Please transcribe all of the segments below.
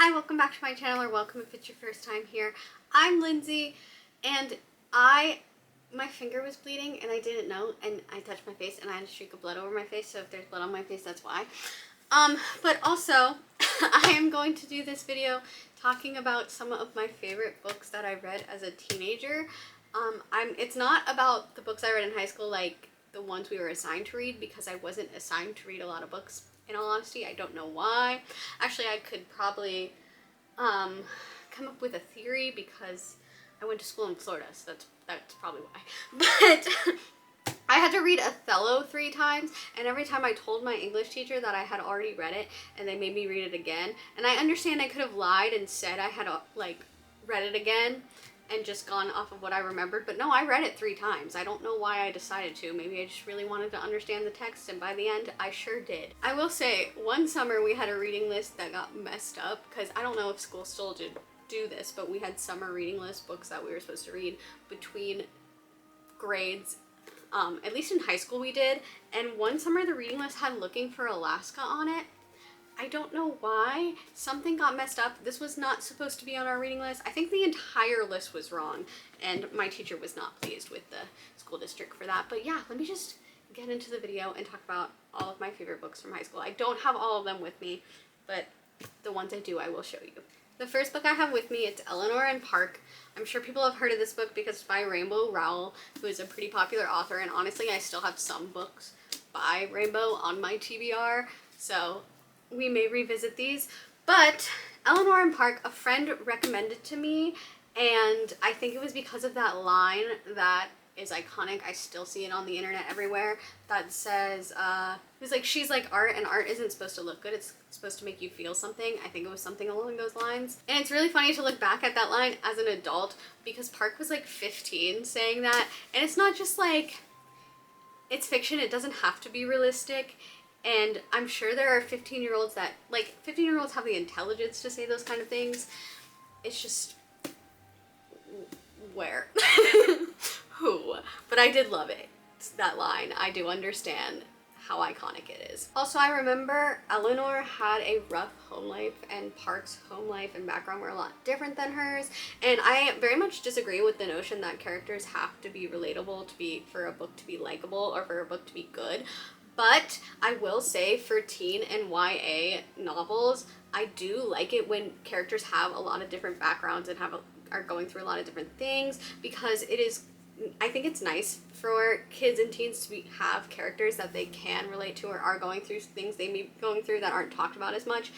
Hi, welcome back to my channel, or welcome if it's your first time here. I'm Lindsay, and my finger was bleeding and I didn't know, and I touched my face and I had a streak of blood over my face, so if there's blood on my face, that's why. But also, I am going to do this video talking about some of my favorite books that I read as a teenager. It's not about the books I read in high school, like the ones we were assigned to read, because I wasn't assigned to read a lot of books. In all honesty, I don't know why. Actually, I could probably come up with a theory because I went to school in Florida, so that's probably why. But I had to read Othello 3 times, and every time I told my English teacher that I had already read it, and they made me read it again. And I understand I could have lied and said I had read it again and just gone off of what I remembered, but no, I read it 3 times. I don't know why I decided to. Maybe I just really wanted to understand the text, and by the end, I sure did. I will say, one summer we had a reading list that got messed up, because I don't know if school still did do this, but we had summer reading list books that we were supposed to read between grades. At least in high school we did, and one summer the reading list had Looking for Alaska on it. I don't know why. Something got messed up. This was not supposed to be on our reading list. I think the entire list was wrong, and my teacher was not pleased with the school district for that. But yeah, let me just get into the video and talk about all of my favorite books from high school. I don't have all of them with me, but the ones I do, I will show you. The first book I have with me, it's Eleanor and Park. I'm sure people have heard of this book because it's by Rainbow Rowell, who is a pretty popular author, and honestly, I still have some books by Rainbow on my TBR, so we may revisit these. But Eleanor and Park, a friend recommended to me, and I think it was because of that line that is iconic. I still see it on the internet everywhere, that says, it was like, she's like art, and art isn't supposed to look good, it's supposed to make you feel something. I think it was something along those lines. And it's really funny to look back at that line as an adult, because Park was like 15 saying that, and it's not just like, it's fiction, it doesn't have to be realistic. And I'm sure there are 15-year-olds that, like, 15-year-olds have the intelligence to say those kind of things. It's just, where? Who? But I did love it, that line. I do understand how iconic it is. Also, I remember Eleanor had a rough home life, and Park's home life and background were a lot different than hers. And I very much disagree with the notion that characters have to be relatable for a book to be likable or for a book to be good. But I will say, for teen and YA novels, I do like it when characters have a lot of different backgrounds and are going through a lot of different things, because I think it's nice for kids and teens to have characters that they can relate to or are going through things they may be going through that aren't talked about as much,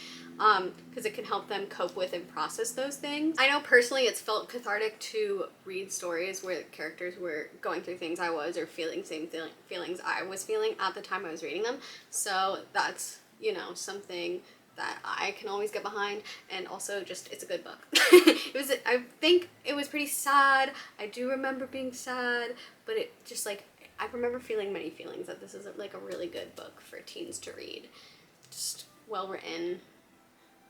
because it can help them cope with and process those things. I know personally it's felt cathartic to read stories where characters were going through things I was, or feeling same feelings I was feeling at the time I was reading them. So that's, you know, something that I can always get behind, and also just, it's a good book. I think it was pretty sad. I do remember being sad, but it just, like, I remember feeling many feelings that this is like a really good book for teens to read. Just well written.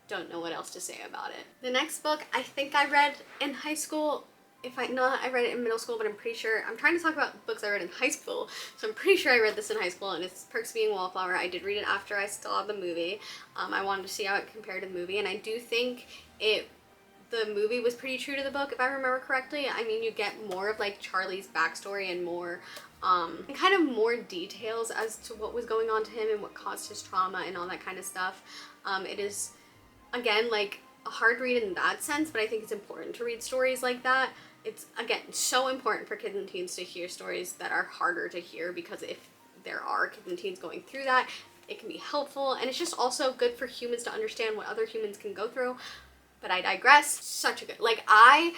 Don't know what else to say about it. The next book I think I read in high school. If I not, I read it in middle school, but I'm pretty sure, I'm trying to talk about books I read in high school, so I'm pretty sure I read this in high school, and it's Perks of Being a Wallflower. I did read it after I saw the movie. I wanted to see how it compared to the movie, and I do think the movie was pretty true to the book, if I remember correctly. I mean, you get more of like Charlie's backstory and more, and kind of more details as to what was going on to him and what caused his trauma and all that kind of stuff. It is, again, like a hard read in that sense, but I think it's important to read stories like that. It's, again, so important for kids and teens to hear stories that are harder to hear, because if there are kids and teens going through that, it can be helpful, and it's just also good for humans to understand what other humans can go through. But I digress. Such a good, like, I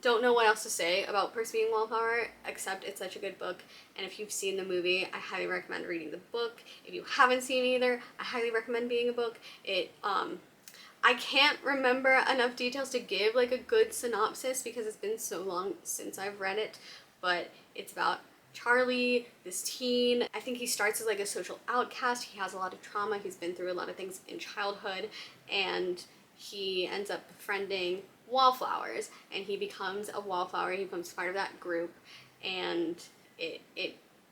don't know what else to say about Perks of Being a Wallflower, except it's such a good book, and if you've seen the movie, I highly recommend reading the book. If you haven't seen either, I highly recommend reading a book. I can't remember enough details to give like a good synopsis because it's been so long since I've read it, but it's about Charlie, this teen. I think he starts as like a social outcast. He has a lot of trauma. He's been through a lot of things in childhood, and he ends up befriending wallflowers, and he becomes a wallflower. He becomes part of that group, and it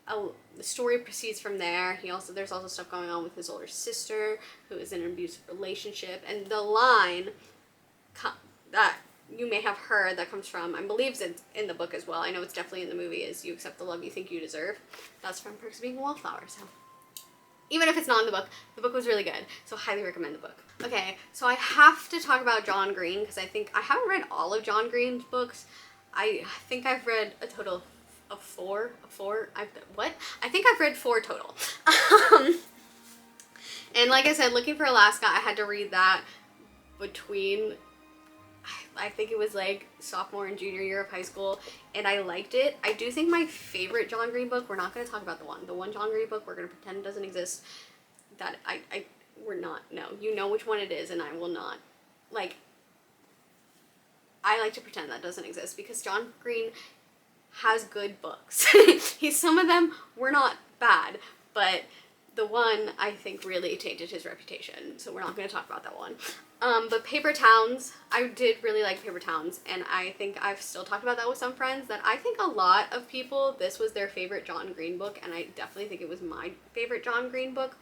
the story proceeds from there. There's also stuff going on with his older sister who is in an abusive relationship, and the line that you may have heard that comes from, I believe it's in the book as well, I know it's definitely in the movie, is "You accept the love you think you deserve." That's from Perks of Being a Wallflower. So even if it's not in the book was really good, so highly recommend the book. Okay, so I have to talk about John Green because I think I haven't read all of John Green's books. I think I've read a total of four. I think I've read 4 total. And like I said, Looking for Alaska, I had to read that between, I think it was like sophomore and junior year of high school, and I liked it. I do think my favorite John Green book, we're not going to talk about the one John Green book, we're going to pretend it doesn't exist, that we're not, no, you know which one it is, and I will not, like, I like to pretend that doesn't exist because John Green has good books. Some of them were not bad, but the one I think really tainted his reputation, so we're not going to talk about that one. But Paper Towns, I did really like Paper Towns, and I think I've still talked about that with some friends, that I think a lot of people, this was their favorite John Green book, and I definitely think it was my favorite John Green book.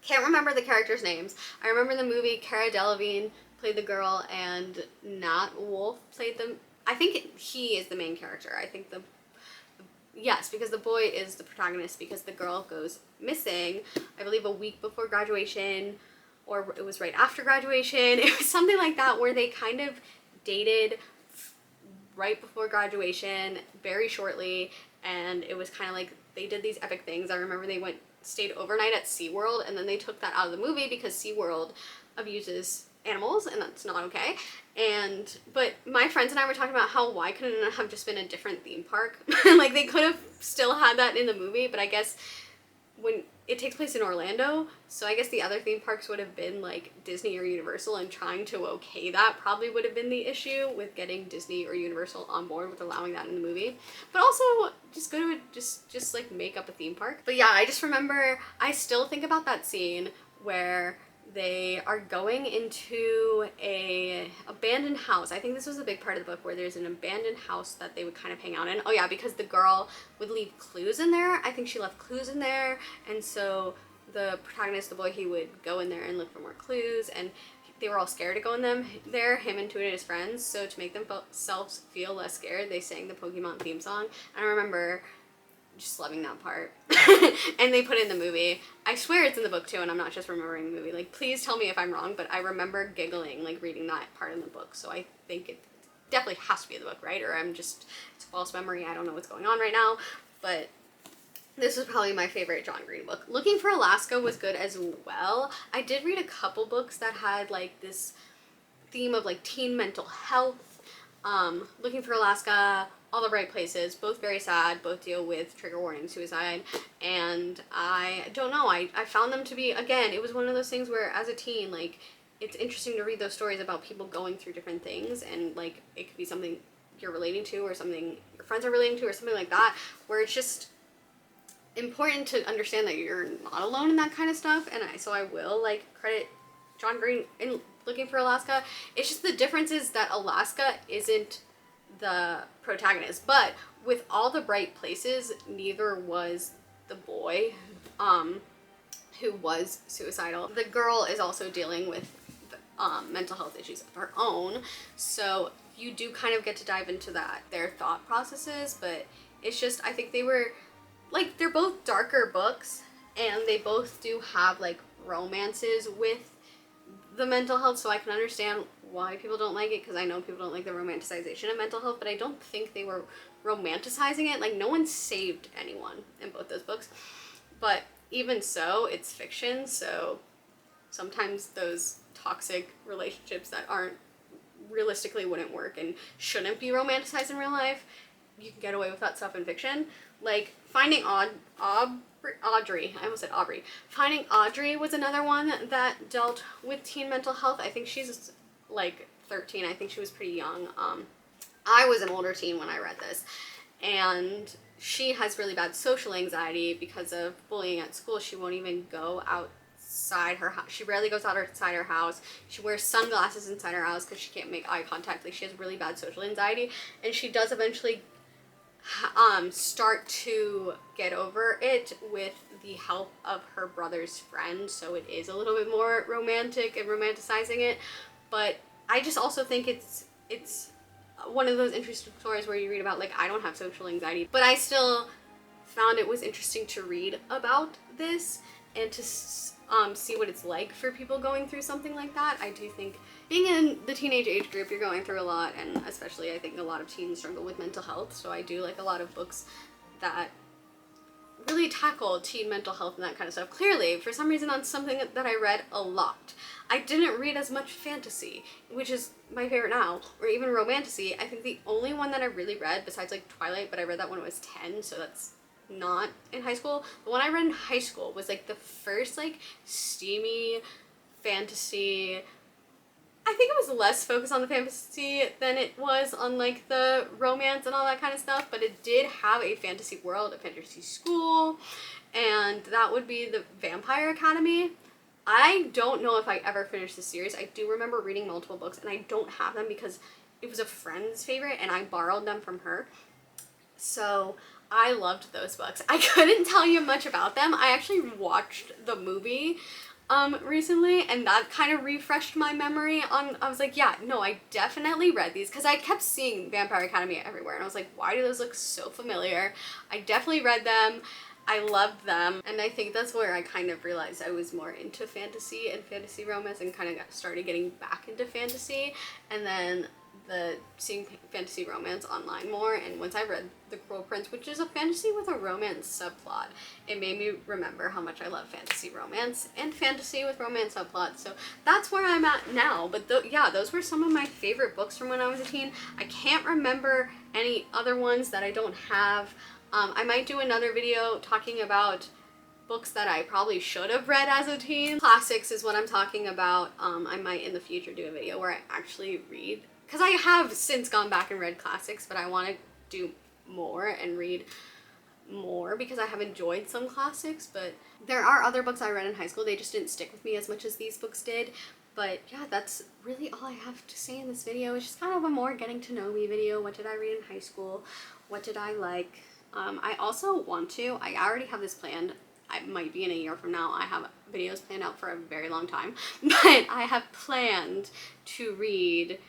Can't remember the characters' names. I remember the movie, Cara Delevingne played the girl, and Nat Wolff played the, I think he is the main character. I think yes, because the boy is the protagonist, because the girl goes missing, I believe a week before graduation, or it was right after graduation. It was something like that, where they kind of dated right before graduation, very shortly, and it was kind of like they did these epic things. I remember they stayed overnight at SeaWorld, and then they took that out of the movie because SeaWorld abuses animals, and that's not okay. But my friends and I were talking about how, why couldn't it have just been a different theme park? Like, they could have still had that in the movie, but I guess when it takes place in Orlando, so I guess the other theme parks would have been like Disney or Universal, and trying to okay that probably would have been the issue with getting Disney or Universal on board with allowing that in the movie. But also just go to just like make up a theme park. But yeah, I just remember, I still think about that scene where they are going into a abandoned house. I think this was a big part of the book, where there's an abandoned house that they would kind of hang out in. Oh yeah, because the girl would leave clues in there. I think she left clues in there, and so the protagonist, the boy, he would go in there and look for more clues, and they were all scared to go in there, him and 2 of his friends. So to make themselves feel less scared, they sang the Pokemon theme song. And I remember just loving that part. And they put it in the movie. I swear it's in the book too, and I'm not just remembering the movie. Like, please tell me if I'm wrong, but I remember giggling, like, reading that part in the book. So I think it definitely has to be in the book, right? Or it's a false memory. I don't know what's going on right now. But this is probably my favorite John Green book. Looking for Alaska was good as well. I did read a couple books that had like this theme of like teen mental health. Looking for Alaska, All the Right Places, both very sad, both deal with trigger warning suicide, and I don't know, I found them to be, again, it was one of those things where as a teen, like, it's interesting to read those stories about people going through different things, and like, it could be something you're relating to, or something your friends are relating to, or something like that, where it's just important to understand that you're not alone in that kind of stuff. And so I will like credit John Green in Looking for Alaska. It's just the difference is that Alaska isn't the protagonist, but with All the Bright Places, neither was the boy who was suicidal. The girl is also dealing with mental health issues of her own, so you do kind of get to dive into their thought processes. But it's just, I think they were like, they're both darker books, and they both do have like romances with the mental health, so I can understand why people don't like it, because I know people don't like the romanticization of mental health, but I don't think they were romanticizing it. Like, no one saved anyone in both those books, but even so, it's fiction, so sometimes those toxic relationships that aren't realistically wouldn't work and shouldn't be romanticized in real life, you can get away with that stuff in fiction. Like Finding Audrey, I almost said Aubrey. Finding Audrey was another one that dealt with teen mental health. I think she's like 13. I think she was pretty young. I was an older teen when I read this, and she has really bad social anxiety because of bullying at school. She won't even go outside her house. She rarely goes outside her house. She wears sunglasses inside her house because she can't make eye contact. Like, she has really bad social anxiety, and she does eventually start to get over it with the help of her brother's friend, so it is a little bit more romantic and romanticizing it. But I just also think it's one of those interesting stories where you read about, like, I don't have social anxiety, but I still found it was interesting to read about this and to see what it's like for people going through something like that. I do think being in the teenage age group, you're going through a lot, and especially I think a lot of teens struggle with mental health, so I do like a lot of books that really tackle teen mental health and that kind of stuff. Clearly, for some reason, on something that I read a lot. I didn't read as much fantasy, which is my favorite now, or even romantasy. I think the only one that I really read, besides like Twilight, but I read that when I was 10, so that's not in high school. The one I read in high school was like the first like steamy fantasy. I think it was less focused on the fantasy than it was on like the romance and all that kind of stuff, but it did have a fantasy world, a fantasy school, and that would be the Vampire Academy. I don't know if I ever finished the series. I do remember reading multiple books, and I don't have them because it was a friend's favorite and I borrowed them from her. So I loved those books. I couldn't tell you much about them. I actually watched the movie recently, and that kind of refreshed my memory on, I was like, yeah, no, I definitely read these, because I kept seeing Vampire Academy everywhere, and I was like, why do those look so familiar? I definitely read them. I loved them, and I think that's where I kind of realized I was more into fantasy and fantasy romance, and kind of started getting back into fantasy, and then seeing fantasy romance online more. And once I read The Cruel Prince, which is a fantasy with a romance subplot, it made me remember how much I love fantasy romance and fantasy with romance subplots. So that's where I'm at now. But yeah, those were some of my favorite books from when I was a teen. I can't remember any other ones that I don't have. I might do another video talking about books that I probably should have read as a teen. Classics is what I'm talking about. I might in the future do a video where I actually read, because I have since gone back and read classics, but I want to do more and read more because I have enjoyed some classics. But there are other books I read in high school. They just didn't stick with me as much as these books did. But yeah, that's really all I have to say in this video. It's just kind of a more getting to know me video. What did I read in high school? What did I like? I also want to, I already have this planned. It might be in a year from now. I have videos planned out for a very long time, but I have planned to read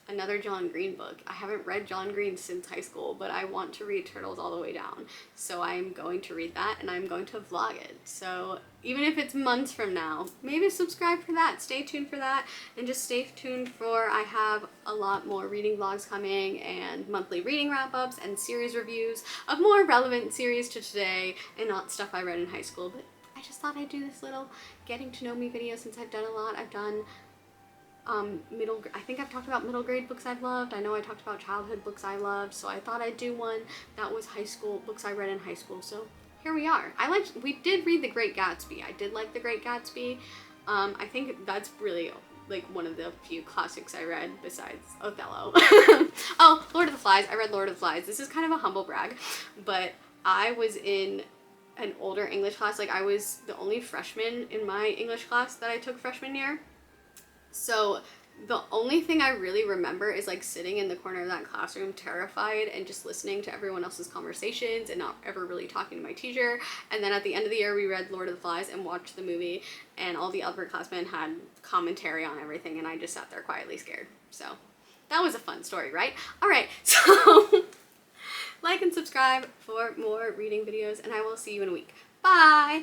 another John Green book. I haven't read John Green since high school, but I want to read Turtles All the Way Down. So I'm going to read that, and I'm going to vlog it. So even if it's months from now, maybe subscribe for that. Stay tuned for that, and just stay tuned for, I have a lot more reading vlogs coming, and monthly reading wrap-ups and series reviews of more relevant series to today, and not stuff I read in high school. But I just thought I'd do this little getting to know me video since I've done a lot. I've done I think I've talked about middle grade books I've loved. I know I talked about childhood books I loved, so I thought I'd do one that was high school, books I read in high school. So here we are. We did read The Great Gatsby. I did like The Great Gatsby. I think that's really like one of the few classics I read besides Othello. Oh, Lord of the Flies. I read Lord of the Flies. This is kind of a humble brag, but I was in an older English class. Like, I was the only freshman in my English class that I took freshman year. So the only thing I really remember is like sitting in the corner of that classroom terrified and just listening to everyone else's conversations and not ever really talking to my teacher. And then at the end of the year we read Lord of the Flies and watched the movie, and all the other classmen had commentary on everything, and I just sat there quietly scared. So that was a fun story, right? Alright, so like and subscribe for more reading videos, and I will see you in a week. Bye!